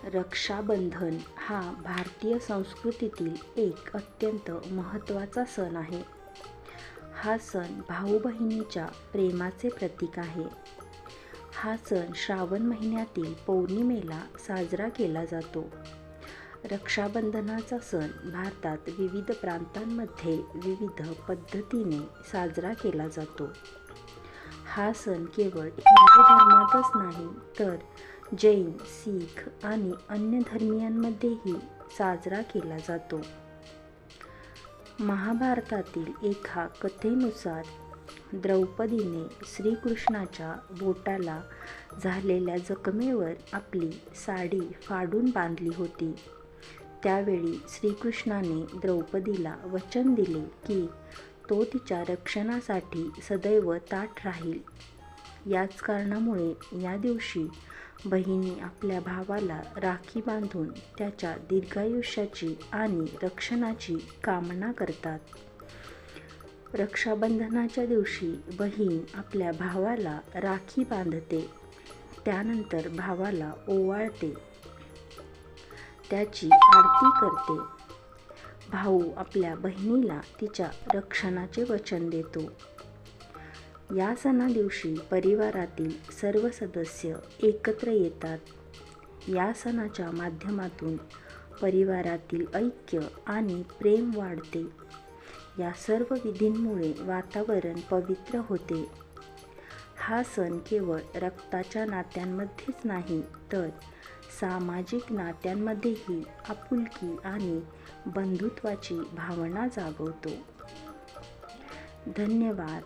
रक्षाबंधन हा भारतीय संस्कृतीतील एक अत्यंत महत्त्वाचा सण आहे. हा सण भाऊ-बहिणीच्या प्रेमाचे प्रतीक आहे. हा सण श्रावण महिन्यातील पौर्णिमेला साजरा केला जातो. रक्षाबंधनाचा सण भारतात विविध प्रांतांमध्ये विविध पद्धतीने साजरा केला जातो. हा सण केवळ हिंदू धर्मातच नाही तर जैन, शीख आणि अन्य धर्मियांमध्येही साजरा केला जातो. महाभारतातील एका कथेनुसार द्रौपदीने श्रीकृष्णाच्या बोटाला झालेल्या जखमेवर आपली साडी फाडून बांधली होती. त्यावेळी श्रीकृष्णाने द्रौपदीला वचन दिले की तो तिच्या रक्षणासाठी सदैव ताठ राहील. याच कारणामुळे या दिवशी बहिणी आपल्या भावाला राखी बांधून त्याच्या दीर्घायुष्याची आणि रक्षणाची कामना करतात. रक्षाबंधनाच्या दिवशी बहीण आपल्या भावाला राखी बांधते, त्यानंतर भावाला ओवाळते, त्याची आरती करते. भाऊ आपल्या बहिणीला तिच्या रक्षणाचे वचन देतो. या सणादिवशी परिवारातील सर्व सदस्य एकत्र येतात. या सणाच्या माध्यमातून परिवारातील ऐक्य आणि प्रेम वाढते. या सर्व विधींमुळे वातावरण पवित्र होते. हा सण केवळ रक्ताच्या नात्यांमध्येच नाही तर सामाजिक नात्यांमध्येही आपुलकी आणि बंधुत्वाची भावना जागवतो. धन्यवाद.